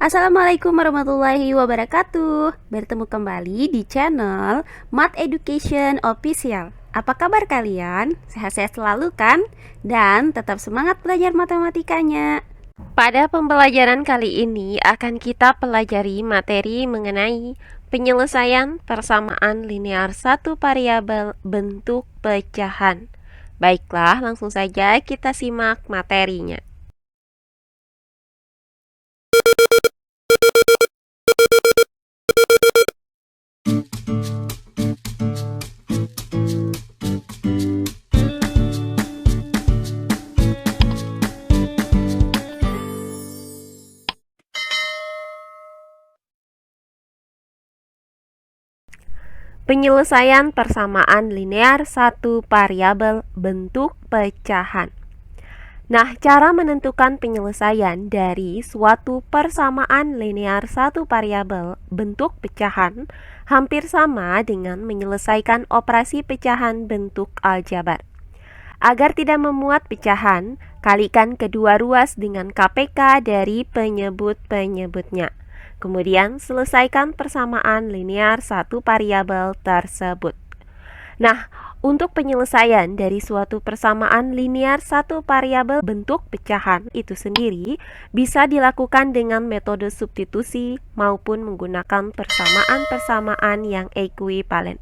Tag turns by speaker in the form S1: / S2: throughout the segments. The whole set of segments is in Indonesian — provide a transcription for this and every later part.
S1: Assalamualaikum warahmatullahi wabarakatuh. Bertemu kembali di channel Math Education Official. Apa kabar kalian? Sehat-sehat selalu kan? Dan tetap semangat belajar matematikanya. Pada pembelajaran kali ini akan kita pelajari materi mengenai penyelesaian persamaan linear satu variabel bentuk pecahan. Baiklah, langsung saja kita simak materinya. Penyelesaian persamaan linear satu variabel bentuk pecahan. Nah, cara menentukan penyelesaian dari suatu persamaan linear satu variabel bentuk pecahan hampir sama dengan menyelesaikan operasi pecahan bentuk aljabar. Agar tidak memuat pecahan, kalikan kedua ruas dengan KPK dari penyebut-penyebutnya. Kemudian selesaikan persamaan linear satu variabel tersebut. Nah, untuk penyelesaian dari suatu persamaan linear satu variabel bentuk pecahan itu sendiri bisa dilakukan dengan metode substitusi maupun menggunakan persamaan-persamaan yang ekuivalen.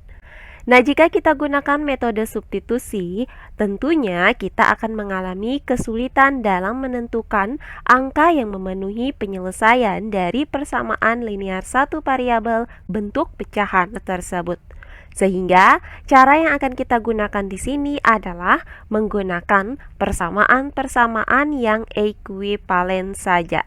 S1: Nah, jika kita gunakan metode substitusi, tentunya kita akan mengalami kesulitan dalam menentukan angka yang memenuhi penyelesaian dari persamaan linear satu variabel bentuk pecahan tersebut. Sehingga cara yang akan kita gunakan di sini adalah menggunakan persamaan-persamaan yang ekuivalen saja.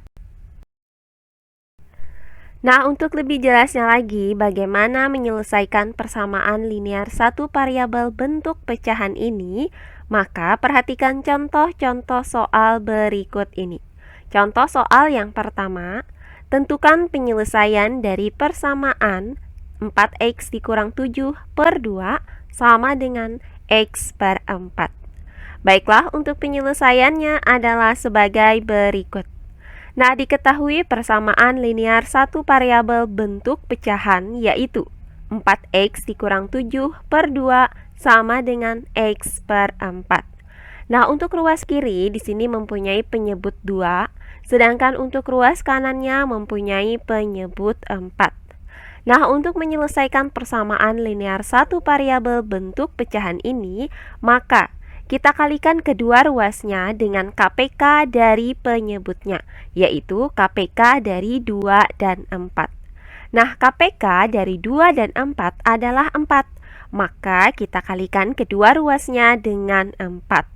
S1: Nah, untuk lebih jelasnya lagi bagaimana menyelesaikan persamaan linear satu variabel bentuk pecahan ini, maka perhatikan contoh-contoh soal berikut ini. Contoh soal yang pertama, tentukan penyelesaian dari persamaan 4x dikurang 7 per 2 sama dengan x per 4. Baiklah, untuk penyelesaiannya adalah sebagai berikut. Nah, diketahui persamaan linear satu variabel bentuk pecahan yaitu 4x dikurang 7 per 2 sama dengan x per 4. Nah, untuk ruas kiri di sini mempunyai penyebut 2, sedangkan untuk ruas kanannya mempunyai penyebut 4. Nah, untuk menyelesaikan persamaan linear satu variabel bentuk pecahan ini, maka kita kalikan kedua ruasnya dengan KPK dari penyebutnya, yaitu KPK dari 2 dan 4. Nah, KPK dari 2 dan 4 adalah 4, maka kita kalikan kedua ruasnya dengan 4.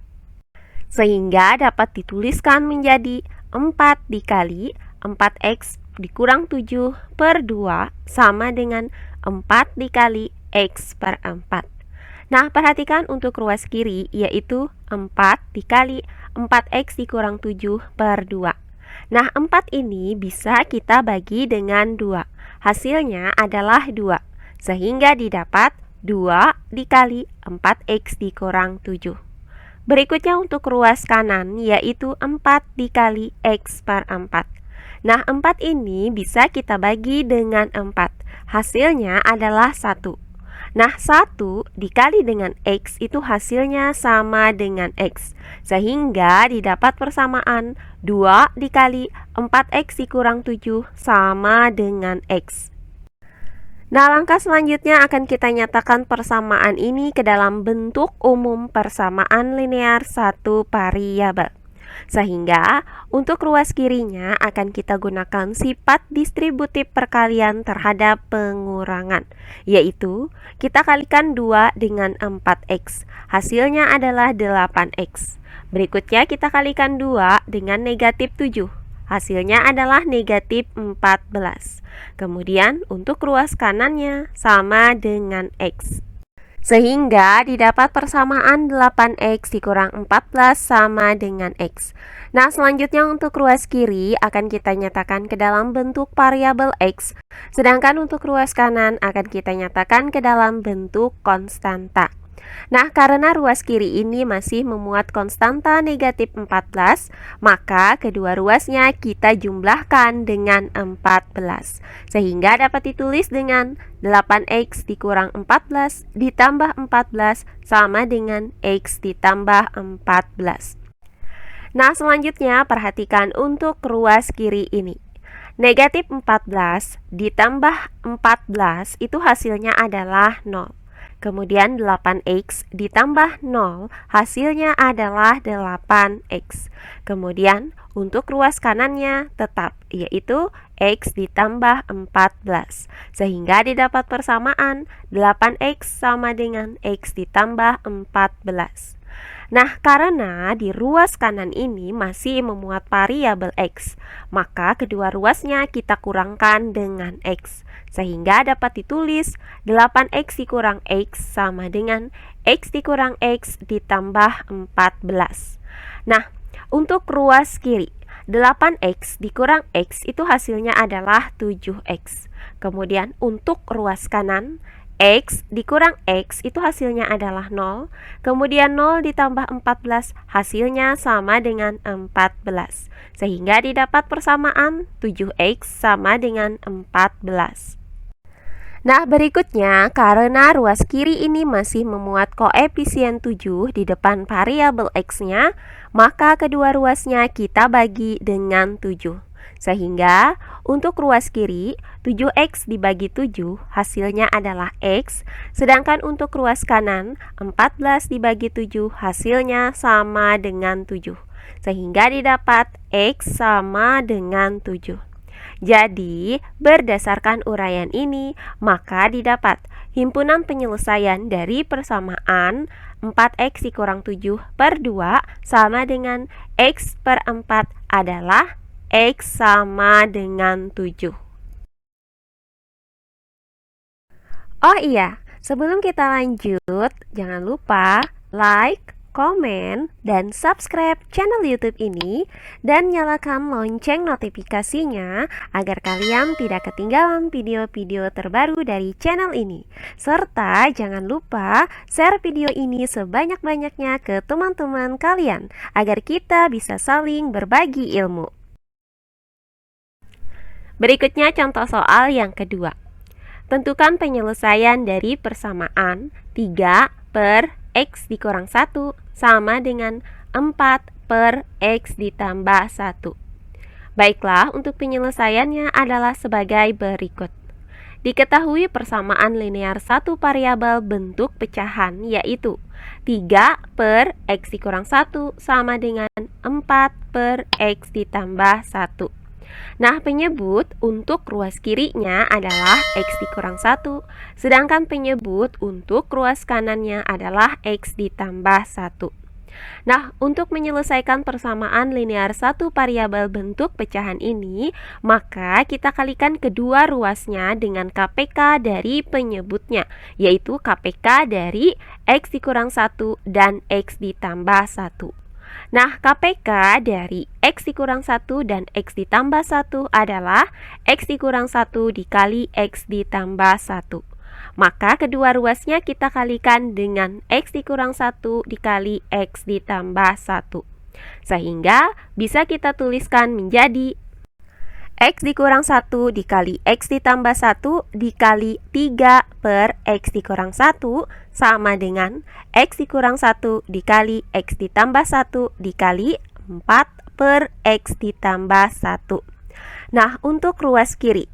S1: Sehingga dapat dituliskan menjadi 4 dikali 4x dikurang 7 per 2 sama dengan 4 dikali x per 4. Nah, perhatikan untuk ruas kiri yaitu 4 dikali 4x dikurang 7 per 2. Nah, 4 ini bisa kita bagi dengan 2. Hasilnya adalah 2. Sehingga didapat 2 dikali 4x dikurang 7. Berikutnya untuk ruas kanan yaitu 4 dikali x per 4. Nah, 4 ini bisa kita bagi dengan 4. Hasilnya adalah 1. Nah, 1 dikali dengan X itu hasilnya sama dengan X. Sehingga didapat persamaan 2 dikali 4X dikurang 7 sama dengan X. Nah, langkah selanjutnya akan kita nyatakan persamaan ini ke dalam bentuk umum persamaan linear satu variabel. Sehingga untuk ruas kirinya akan kita gunakan sifat distributif perkalian terhadap pengurangan, yaitu kita kalikan 2 dengan 4x, hasilnya adalah 8x. Berikutnya kita kalikan 2 dengan negatif 7, hasilnya adalah negatif 14. Kemudian untuk ruas kanannya sama dengan x. Sehingga didapat persamaan 8x dikurang 14 sama dengan x. Nah, selanjutnya untuk ruas kiri akan kita nyatakan ke dalam bentuk variabel x, sedangkan untuk ruas kanan akan kita nyatakan ke dalam bentuk konstanta. Nah, karena ruas kiri ini masih memuat konstanta negatif 14, maka kedua ruasnya kita jumlahkan dengan 14. Sehingga dapat ditulis dengan 8x dikurang 14 ditambah 14 sama dengan x ditambah 14. Nah, selanjutnya perhatikan untuk ruas kiri ini. Negatif 14 ditambah 14 itu hasilnya adalah 0. Kemudian 8x ditambah 0 hasilnya adalah 8x. Kemudian untuk ruas kanannya tetap, yaitu x ditambah 14. Sehingga didapat persamaan 8x sama dengan x ditambah 14. Nah, karena di ruas kanan ini masih memuat variabel x, maka kedua ruasnya kita kurangkan dengan x. Sehingga dapat ditulis 8x dikurang x sama dengan x dikurang x ditambah 14. Nah, untuk ruas kiri, 8x dikurang x itu hasilnya adalah 7x. Kemudian untuk ruas kanan, x dikurang x itu hasilnya adalah 0. Kemudian 0 ditambah 14 hasilnya sama dengan 14. Sehingga didapat persamaan 7x sama dengan 14. Nah, berikutnya karena ruas kiri ini masih memuat koefisien 7 di depan variabel x-nya, maka kedua ruasnya kita bagi dengan 7. Sehingga untuk ruas kiri 7x dibagi 7 hasilnya adalah x. Sedangkan untuk ruas kanan 14 dibagi 7 hasilnya sama dengan 7. Sehingga didapat x sama dengan 7. Jadi berdasarkan uraian ini maka didapat himpunan penyelesaian dari persamaan 4x dikurang 7 per 2 sama dengan x per 4 adalah x sama dengan 7. Oh iya, sebelum kita lanjut, jangan lupa like, komen, dan subscribe channel YouTube ini dan nyalakan lonceng notifikasinya agar kalian tidak ketinggalan video-video terbaru dari channel ini. Serta jangan lupa share video ini sebanyak-banyaknya ke teman-teman kalian agar kita bisa saling berbagi ilmu. Berikutnya contoh soal yang kedua. Tentukan penyelesaian dari persamaan 3 per x dikurang 1 sama dengan 4 per x ditambah 1. Baiklah, untuk penyelesaiannya adalah sebagai berikut. Diketahui persamaan linear satu variabel bentuk pecahan yaitu 3 per x dikurang 1 sama dengan 4 per x ditambah 1. Nah, penyebut untuk ruas kirinya adalah x dikurang 1, sedangkan penyebut untuk ruas kanannya adalah x ditambah 1. Nah, untuk menyelesaikan persamaan linear satu variabel bentuk pecahan ini, maka kita kalikan kedua ruasnya dengan KPK dari penyebutnya, yaitu KPK dari x dikurang 1 dan x ditambah 1. Nah, KPK dari x dikurang 1 dan x ditambah 1 adalah x dikurang 1 dikali x ditambah 1. Maka kedua ruasnya kita kalikan dengan x dikurang 1 dikali x ditambah 1. Sehingga bisa kita tuliskan menjadi x dikurang 1 dikali x ditambah 1 dikali 3 per x dikurang 1 sama dengan x dikurang 1 dikali x ditambah 1 dikali 4 per x ditambah 1. Nah, untuk ruas kiri,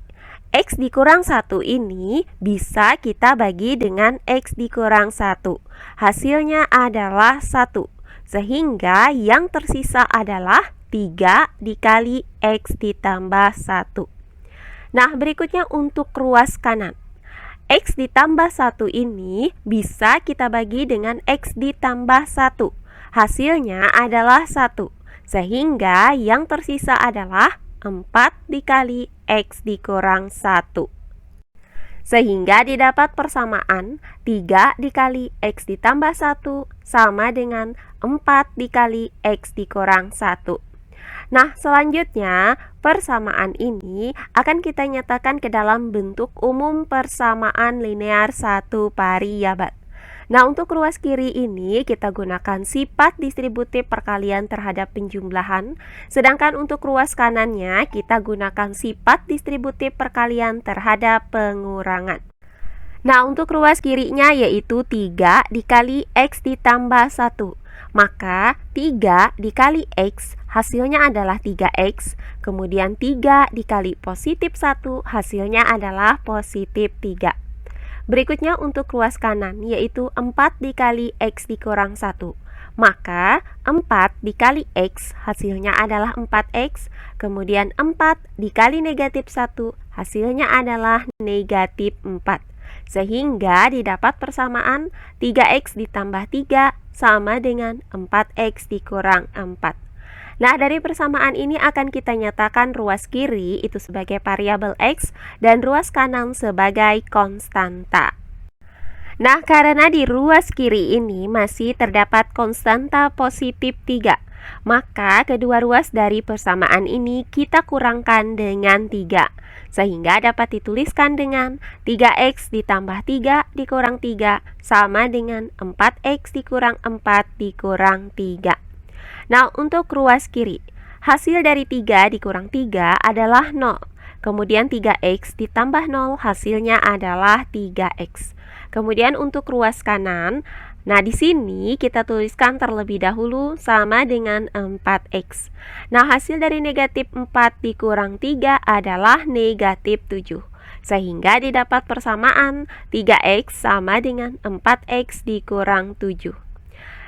S1: x dikurang 1 ini bisa kita bagi dengan x dikurang 1. Hasilnya adalah 1. Sehingga yang tersisa adalah 3 dikali x ditambah 1. Nah, berikutnya untuk ruas kanan. X ditambah 1 ini bisa kita bagi dengan x ditambah 1. Hasilnya adalah 1. Sehingga yang tersisa adalah 4 dikali x dikurang 1. Sehingga didapat persamaan 3 dikali x ditambah 1 sama dengan 4 dikali x dikurang 1. Nah, selanjutnya persamaan ini akan kita nyatakan ke dalam bentuk umum persamaan linear satu variabel. Nah, untuk ruas kiri ini kita gunakan sifat distributif perkalian terhadap penjumlahan, sedangkan untuk ruas kanannya kita gunakan sifat distributif perkalian terhadap pengurangan. Nah, untuk ruas kirinya yaitu 3 dikali X ditambah 1. Maka 3 dikali X hasilnya adalah 3X, kemudian 3 dikali positif 1 hasilnya adalah positif 3. Berikutnya untuk ruas kanan yaitu 4 dikali X dikurang 1. Maka 4 dikali X hasilnya adalah 4X, kemudian 4 dikali negatif 1 hasilnya adalah negatif 4. Sehingga didapat persamaan 3X ditambah 3 sama dengan 4X dikurang 4. Nah, dari persamaan ini akan kita nyatakan ruas kiri itu sebagai variabel X dan ruas kanan sebagai konstanta. Nah, karena di ruas kiri ini masih terdapat konstanta positif 3, maka kedua ruas dari persamaan ini kita kurangkan dengan 3, sehingga dapat dituliskan dengan 3X ditambah 3 dikurang 3 sama dengan 4X dikurang 4 dikurang 3. Nah, untuk ruas kiri, hasil dari 3 dikurang 3 adalah 0. Kemudian 3X ditambah 0 hasilnya adalah 3X. Kemudian untuk ruas kanan, nah di sini kita tuliskan terlebih dahulu sama dengan 4X. Nah, hasil dari negatif 4 dikurang 3 adalah negatif 7. Sehingga didapat persamaan 3X sama dengan 4X dikurang 7.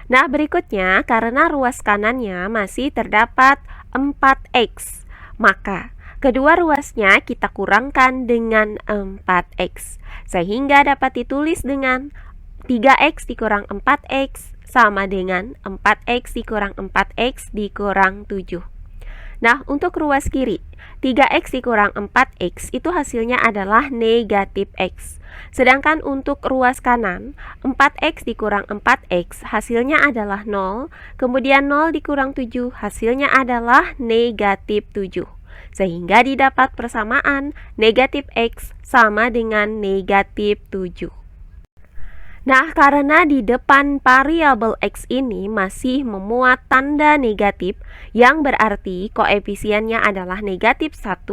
S1: Nah, berikutnya karena ruas kanannya masih terdapat 4X, maka kedua ruasnya kita kurangkan dengan 4X, sehingga dapat ditulis dengan 3X dikurang 4X sama dengan 4X dikurang 4X dikurang 7. Nah, untuk ruas kiri, 3X dikurang 4X itu hasilnya adalah negatif X. Sedangkan untuk ruas kanan, 4X dikurang 4X hasilnya adalah 0. Kemudian 0 dikurang 7 hasilnya adalah negatif 7. Sehingga didapat persamaan negatif X sama dengan negatif 7. Nah, karena di depan variabel X ini masih memuat tanda negatif yang berarti koefisiennya adalah negatif 1,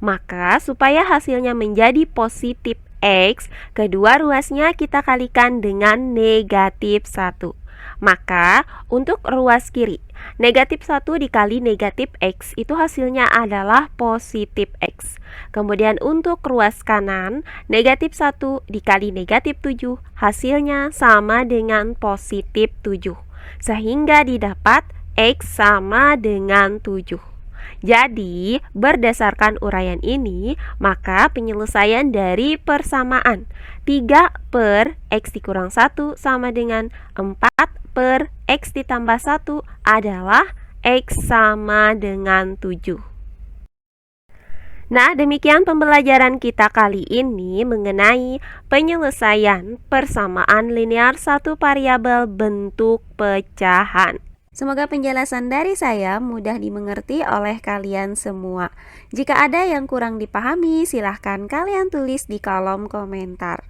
S1: maka supaya hasilnya menjadi positif X, kedua ruasnya kita kalikan dengan negatif 1. Maka untuk ruas kiri, negatif 1 dikali negatif X itu hasilnya adalah positif X. Kemudian untuk ruas kanan, negatif 1 dikali negatif 7 hasilnya sama dengan positif 7. Sehingga didapat X sama dengan 7. Jadi, berdasarkan uraian ini, maka penyelesaian dari persamaan 3 per X dikurang 1 sama dengan 4 per X ditambah 1 adalah X sama dengan 7. Nah, demikian pembelajaran kita kali ini mengenai penyelesaian persamaan linear satu variabel bentuk pecahan. Semoga penjelasan dari saya mudah dimengerti oleh kalian semua. Jika ada yang kurang dipahami, silahkan kalian tulis di kolom komentar.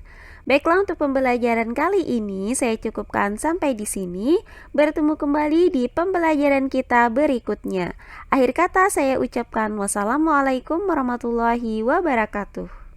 S1: Baiklah, untuk pembelajaran kali ini saya cukupkan sampai di sini. Bertemu kembali di pembelajaran kita berikutnya. Akhir kata saya ucapkan wassalamualaikum warahmatullahi wabarakatuh.